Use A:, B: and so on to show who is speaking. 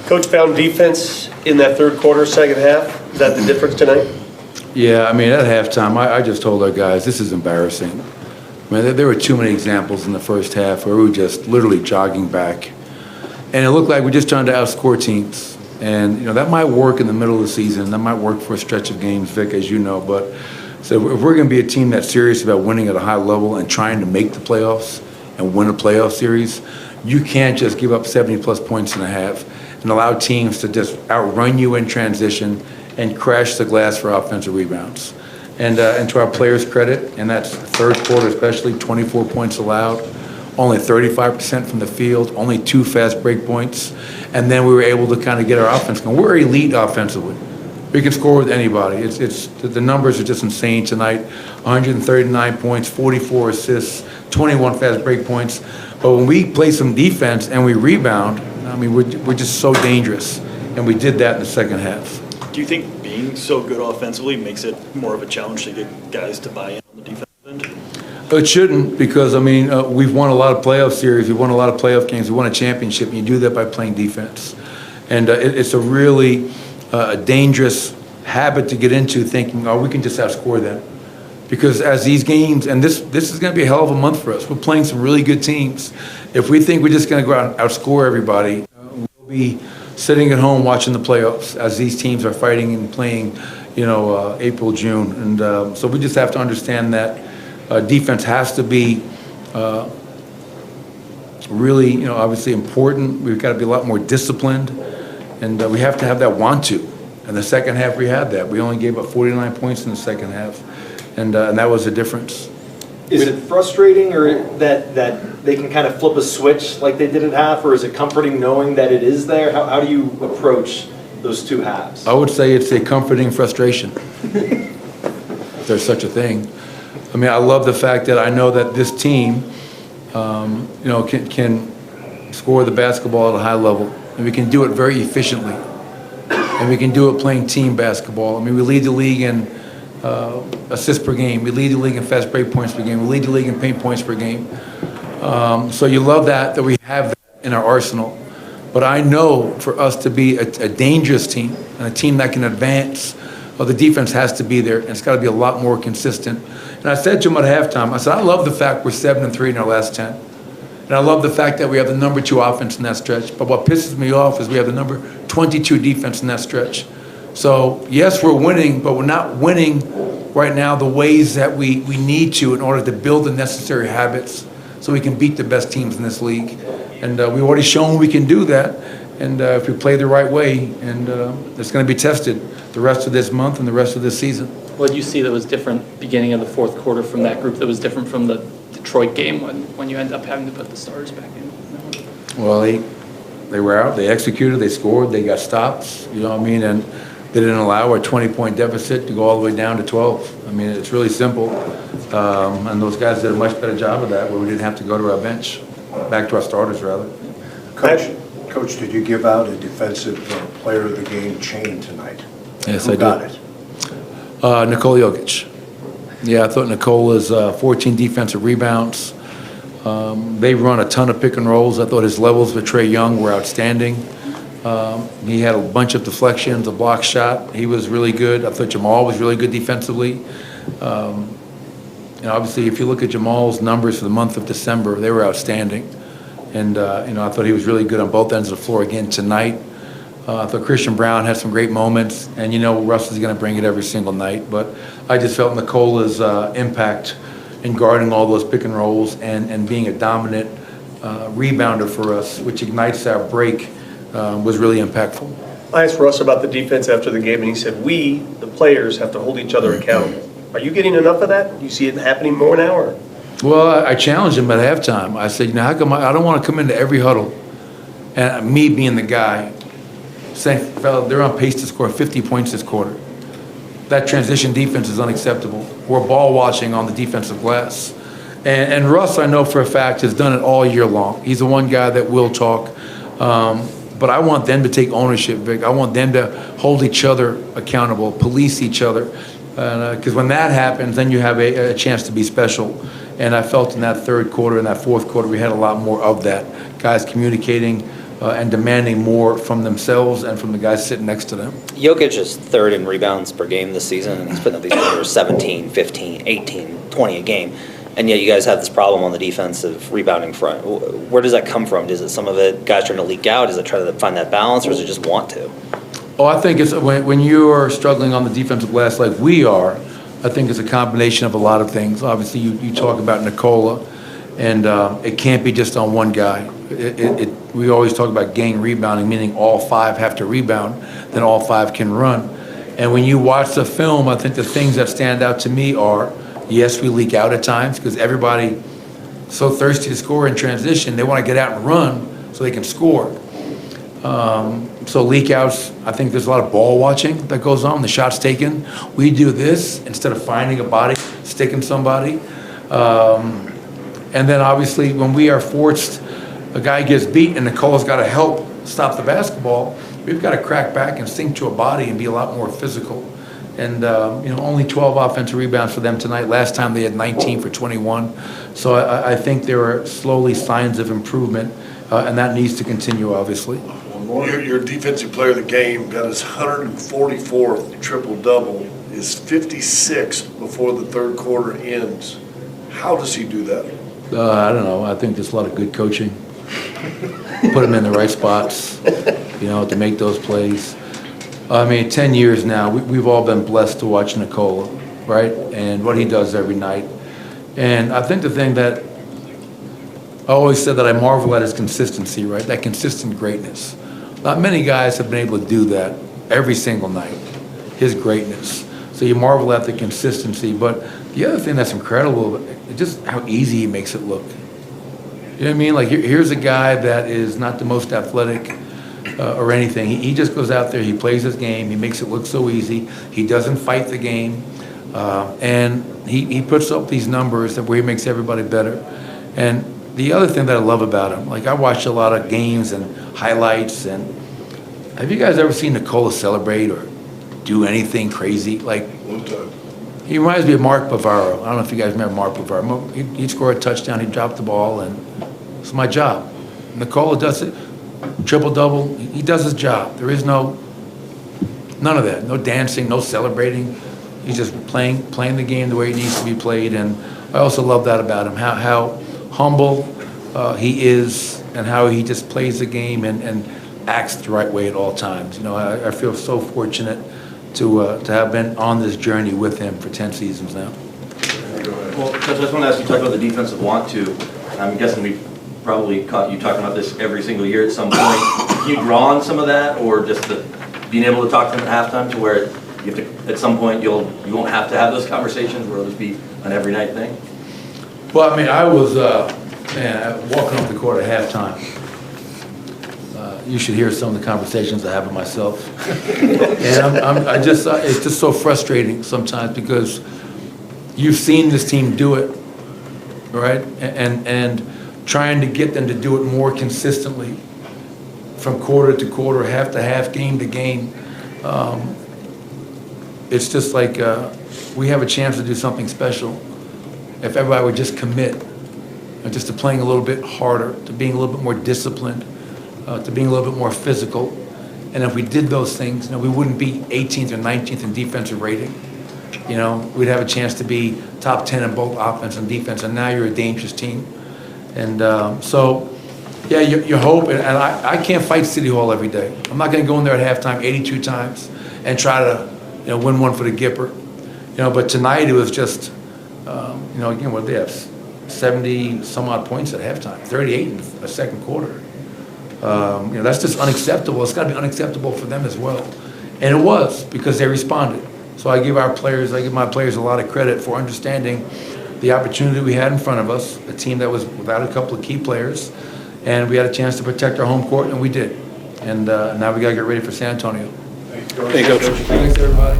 A: Coach found defense in that third quarter, second half. Is that the difference tonight?
B: Yeah, I mean, at halftime, I just told our guys, this is embarrassing. I mean, there were too many examples in the first half where we were just literally jogging back. And it looked like we're just trying to outscore teams. And, that might work in the middle of the season. That might work for a stretch of games, Vic, as you know. But so if we're going to be a team that's serious about winning at a high level and trying to make the playoffs and win a playoff series, you can't just give up 70-plus points in a half and allow teams to just outrun you in transition and crash the glass for offensive rebounds. And to our players' credit, and that's third quarter especially, 24 points allowed, only 35% from the field, only 2 fast break points, and then we were able to kind of get our offense going. We're elite offensively. We can score with anybody. It's the numbers are just insane tonight. 139 points, 44 assists, 21 fast break points. But when we play some defense and we rebound, I mean, we're just so dangerous, and we did that in the second half.
C: Do you think being so good offensively makes it more of a challenge to get guys to buy in on the defensive end?
B: It shouldn't, because, I mean, we've won a lot of playoff series. We've won a lot of playoff games. We won a championship, and you do that by playing defense. And it's a really dangerous habit to get into, thinking, oh, we can just outscore them. Because as these games, and this is going to be a hell of a month for us. We're playing some really good teams. If we think we're just going to go out and outscore everybody, we'll be sitting at home watching the playoffs as these teams are fighting and playing, April, June. And so we just have to understand that defense has to be really, obviously important. We've got to be a lot more disciplined, and we have to have that want to. In the second half, we had that. We only gave up 49 points in the second half, and that was the difference.
D: Is it frustrating, or that they can kind of flip a switch like they did at half, or is it comforting knowing that it is there? How do you approach those two halves?
B: I would say it's a comforting frustration, if there's such a thing. I mean, I love the fact that I know that this team, can score the basketball at a high level, and we can do it very efficiently, and we can do it playing team basketball. I mean, we lead the league in assists per game. We lead the league in fast break points per game. We lead the league in paint points per game. So you love that we have that in our arsenal. But I know for us to be a dangerous team and a team that can advance, the defense has to be there, and it's got to be a lot more consistent. And I said to him at halftime, I said, I love the fact we're 7-3 in our last 10. And I love the fact that we have the number 2 offense in that stretch. But what pisses me off is we have the number 22 defense in that stretch. So, yes, we're winning, but we're not winning right now the ways that we need to in order to build the necessary habits so we can beat the best teams in this league. And we've already shown we can do that. And if we play the right way, and it's going to be tested the rest of this month and the rest of this season.
E: What did you see that was different beginning of the fourth quarter from that group that was different from the Detroit game when you end up having to put the starters back in?
B: Well, they were out, they executed, they scored, they got stops, and they didn't allow a 20-point deficit to go all the way down to 12. I mean, it's really simple. And those guys did a much better job of that where we didn't have to go to our bench, back to our starters, rather.
F: Coach, did you give out a defensive player of the game chain tonight?
B: Yes,
F: Who
B: I did.
F: got it?
B: Nikola Jokic. Yeah, I thought Nikola's 14 defensive rebounds. They run a ton of pick and rolls. I thought his levels with Trae Young were outstanding. He had a bunch of deflections, a block shot. He was really good. I thought Jamal was really good defensively. Obviously, if you look at Jamal's numbers for the month of December, they were outstanding. And, I thought he was really good on both ends of the floor again tonight. I thought Christian Brown had some great moments. And, Russ is going to bring it every single night. But I just felt Nikola's impact in guarding all those pick and rolls and being a dominant rebounder for us, which ignites our break, was really impactful.
A: I asked Russ about the defense after the game, and he said, we, the players, have to hold each other accountable. Are you getting enough of that? Do you see it happening more now? Or?
B: Well, I challenged him at halftime. I said, how come I don't want to come into every huddle, and me being the guy, saying, fella, they're on pace to score 50 points this quarter. That transition defense is unacceptable. We're ball watching on the defensive glass. And Russ, I know for a fact, has done it all year long. He's the one guy that will talk. But I want them to take ownership, Vic. I want them to hold each other accountable, police each other. Because when that happens, then you have a chance to be special. And I felt in that third quarter and that fourth quarter, we had a lot more of that. Guys communicating, and demanding more from themselves and from the guys sitting next to them.
G: Jokic is third in rebounds per game this season, and he's putting up these numbers 17, 15, 18, 20 a game. And yet you guys have this problem on the defensive rebounding front. Where does that come from? Is it some of it guys trying to leak out? Is it trying to find that balance, or is it just want to?
B: Oh, I think it's when you are struggling on the defensive glass like we are, I think it's a combination of a lot of things. Obviously, you talk about Nikola, and it can't be just on one guy. We always talk about gang rebounding, meaning all five have to rebound, then all five can run. And when you watch the film, I think the things that stand out to me are, yes, we leak out at times because everybody so thirsty to score in transition, they want to get out and run so they can score. So leak outs, I think there's a lot of ball watching that goes on, the shots taken. We do this instead of finding a body, sticking somebody. And then obviously when we are forced, a guy gets beat and Nicola's got to help stop the basketball, we've got to crack back and sink to a body and be a lot more physical. And, only 12 offensive rebounds for them tonight. Last time they had 19 for 21. So I think there are slowly signs of improvement, and that needs to continue, obviously.
H: Your defensive player of the game got his 144th triple-double, is 56 before the third quarter ends. How does he do that?
B: I don't know. I think there's a lot of good coaching. Put him in the right spots, to make those plays. 10 years now, we've all been blessed to watch Nikola, right? And what he does every night. And I think the thing that I always said that I marvel at is consistency, right? That consistent greatness. Not many guys have been able to do that every single night, his greatness. So you marvel at the consistency. But the other thing that's incredible is just how easy he makes it look. You know what I mean? Like, here's a guy that is not the most athletic or anything. He just goes out there, he plays his game, he makes it look so easy. He doesn't fight the game. And he puts up these numbers where he makes everybody better. And the other thing that I love about him, like I watch a lot of games and highlights, and have you guys ever seen Nikola celebrate or do anything crazy? Like, he reminds me of Mark Bavaro. I don't know if you guys remember Mark Bavaro. He'd score a touchdown, he'd drop the ball, and it's my job. Nikola does it, triple-double, he does his job. There is none of that, no dancing, no celebrating. He's just playing the game the way it needs to be played, and I also love that about him, how humble he is and how he just plays the game and acts the right way at all times. I feel so fortunate to have been on this journey with him for 10 seasons now.
I: Well, Coach, I just want to ask you, talk about the defensive want to. I'm guessing we probably caught you talking about this every single year at some point. Can you draw on some of that, or just being able to talk to them at halftime to where you have to, at some point you won't have to have those conversations where it'll just be an every night thing?
B: Well, I was walking off the court at halftime. You should hear some of the conversations I have with myself. And it's just so frustrating sometimes because you've seen this team do it, right? And trying to get them to do it more consistently from quarter to quarter, half to half, game to game. It's just like we have a chance to do something special if everybody would just commit just to playing a little bit harder, to being a little bit more disciplined, to being a little bit more physical. And if we did those things, we wouldn't be 18th or 19th in defensive rating. We'd have a chance to be top 10 in both offense and defense, and now you're a dangerous team. And you hope, and I can't fight City Hall every day. I'm not going to go in there at halftime 82 times and try to win one for the Gipper. But tonight it was just, again, what did they have? 70 some odd points at halftime, 38 in the second quarter. That's just unacceptable. It's got to be unacceptable for them as well. And it was, because they responded. So I give my players a lot of credit for understanding the opportunity we had in front of us, a team that was without a couple of key players, and we had a chance to protect our home court, and we did. And now we got to get ready for San Antonio.
H: Thank you, Coach.
B: Thanks, everybody.